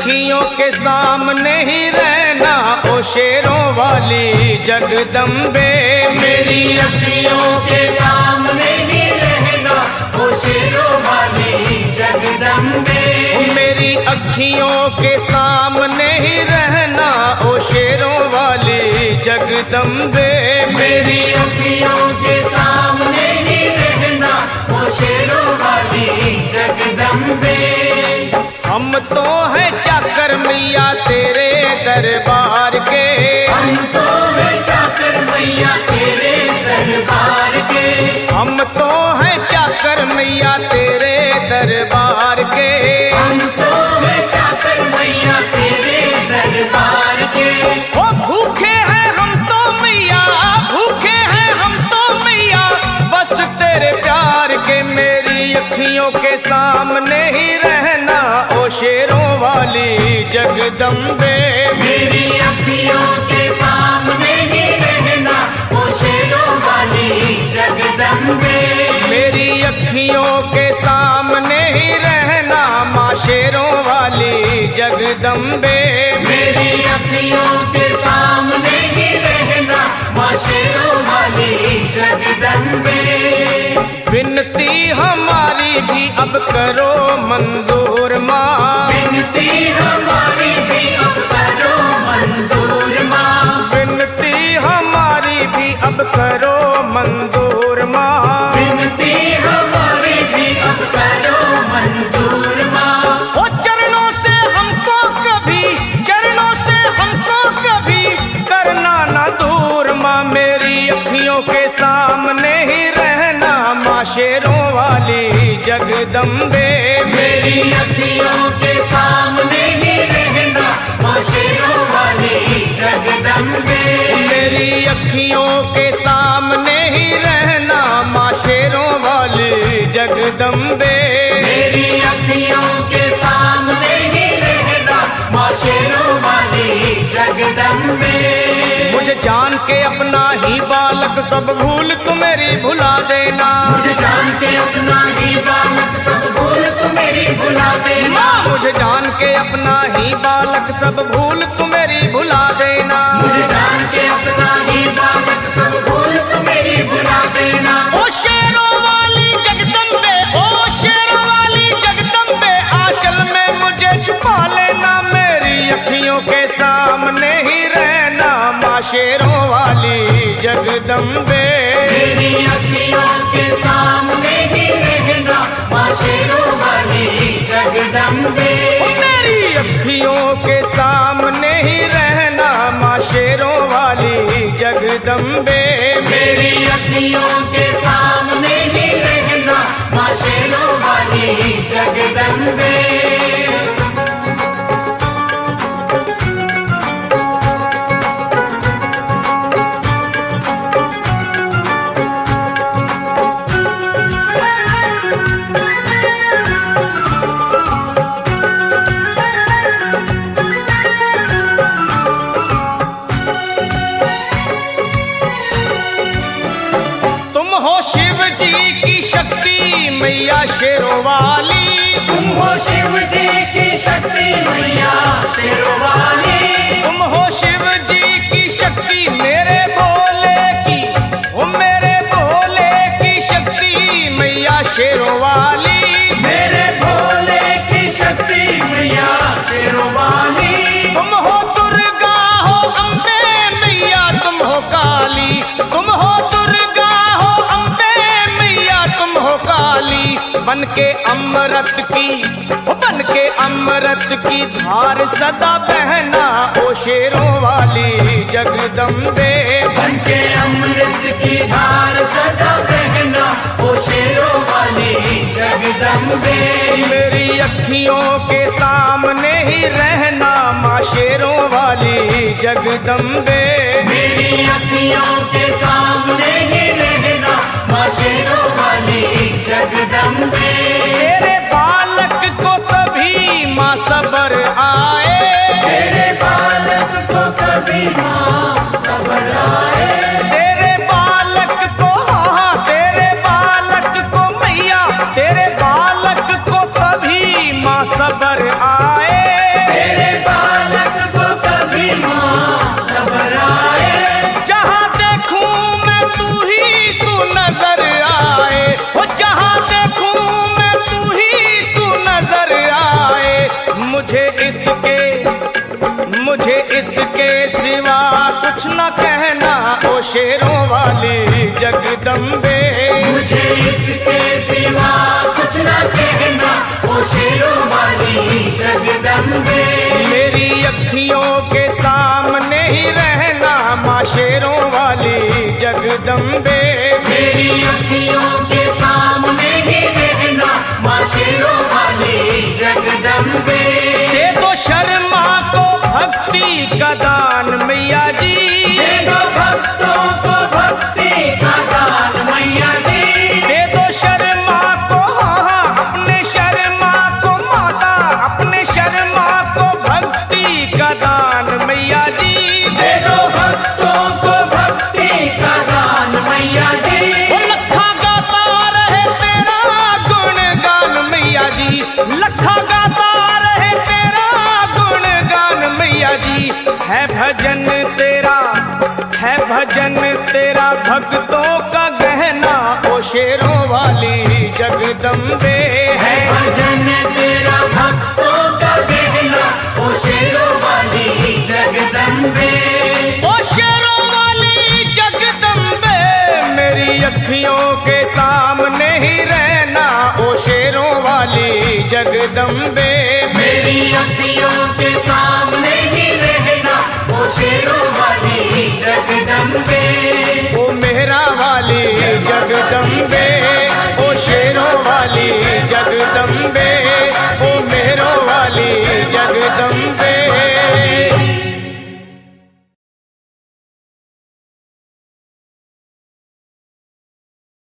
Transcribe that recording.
अखियों के सामने ही रहना ओ शेरों वाली जगदम्बे। मेरी अखियों के सामने ही रहना ओ शेरों वाली जगदम्बे। मेरी अखियों के सामने ही रहना ओ शेरों वाली जगदम्बे। मेरी अखियों के सामने ही रहना ओ शेरों वाली जगदम्बे। हम तो हैं चाकर मैया तेरे दरबार के। हम तो हैं चाकर मैया तेरे दरबार के। हम तो हैं चाकर मैया तेरे दरबार के। हम तो हैं चाकर मैया तेरे दरबार के। ओ भूखे हैं हम तो मैया, भूखे हैं हम तो मैया बस तेरे प्यार के। मेरी अखियों के सामने ही रहना ओ शेरों वाली जगदम्बे। मेरी अखियों के सामने ही रहना ओ शेरों वाली जगदम्बे। मेरी अखियों के सामने ही रहना माँ शेरों वाली जगदम्बे। मेरी अखियों के सामने ही रहना माँ शेरों वाली जगदम्बे। विनती हमारी भी अब करो मंजूर माँ। विनती हमारी भी अब करो मंजूर माँ। विनती हमारी भी अब करो मंजूर माँ। विनती हमारी भी अब करो मंजूर माँ। ओ चरणों से हमको कभी, चरणों से हमको कभी करना ना दूर माँ। मेरी अखियों के सामने ही रहना माँ शेरों वाली जगदम्बे। मेरी अखियों के सामने ही रहना माँ शेरों वाली जगदम्बे। मेरी अखियों के सामने ही रहना माँ शेरों वाली जगदम्बे। मेरी अखियों के सामने ही रहना माँ शेरों वाली जगदम्बे। मुझे जान के अपना ही बालक सब भूल तू मेरी भुला देना। मुझे जान के अपना ही बालक सब भूल तू मेरी भुला देना। मुझे जान के अपना ही बालक सब भूल तू मेरी भुला देना। मुझे जान के अपना ही बालक सब भूल तू मेरी भुला देना। ओ शेरों वाली जगदम्बे, ओ शेरों वाली जगदम्बे आंचल में मुझे छुपा लेना। मेरी अखियों के सामने ही रहना माँ शेरों वाली जगदम्बे। मेरी अखियों के सामने ही रहना माँ शेरों वाली जगदम्बे। मेरी अखियों के सामने ही रहना माँ शेरों वाली जगदम्बे। मेरी अखियों के सामने ही रहना माँ शेरों वाली जगदम्बे। शिव जी की शक्ति मैया शेरों वाली। तुम हो शिव जी की शक्ति मैया शेरों वाली। तुम हो शिव जी की शक्ति मेरे भोले की, ओ मेरे भोले की शक्ति मैया शेरों वाली। मेरे भोले की शक्ति मैया शेरों वाली। तुम हो दुर्गा हो अम्बे मैया तुम हो काली। तुम हो दुर्गा हो अम्बे मैया तुम हो काली। बन के अमृत की, बन के अमृत की धार सदा बहना ओ शेरों वाली जगदम्बे। बन के अमृत की धार सदा बहना ओ शेरों वाली जगदम्बे। मेरी अखियों के सामने ही रहना माँ शेरों वाली जगदम्बे। मेरी अखियों के सामने ही रहना माँ शेरों वाली जगदम्बे। तेरे बालक को कभी माँ सबर आए। तेरे बालक को कभी माँ सबर आए। तेरे बालक को, हाँ तेरे बालक को मैया, तेरे बालक को कभी माँ सबर आए। सिवा कुछ न कहना, ओ शेरों वाली जगदम्बे। मेरी अखियों के सामने ही रहना माँ शेरों वाली जगदम्बे। मेरी अखियों के सामने ही रहना, माँ शेरों वाली जगदम्बे। दे दो शर्मा को भक्ति का दान मैया जी, दे दो भक्तों को भक्ति का दान मैया जी। दे दो शर्मा को अपने शर्मा को माता, अपने शर्मा को भक्ति का दान मैया जी। दे दो भक्तों को भक्ति का दान मैया जी। वो लखा गाता रहे तेरा गुणगान मैया जी, लखा गाता रहे तेरा गुणगान मैया जी। है भजन तेरा, है भजन तेरा भक्तों का गहना, ओ शेरों वाली जगदम्बे। है भजन तेरा भक्तों का गहना, ओ शेरों वाली जगदम्बे। ओ शेरों वाली जगदम्बे, मेरी अखियों के सामने ही रहना, ओ शेरों वाली जगदम्बे। मेरी अखियों के सामने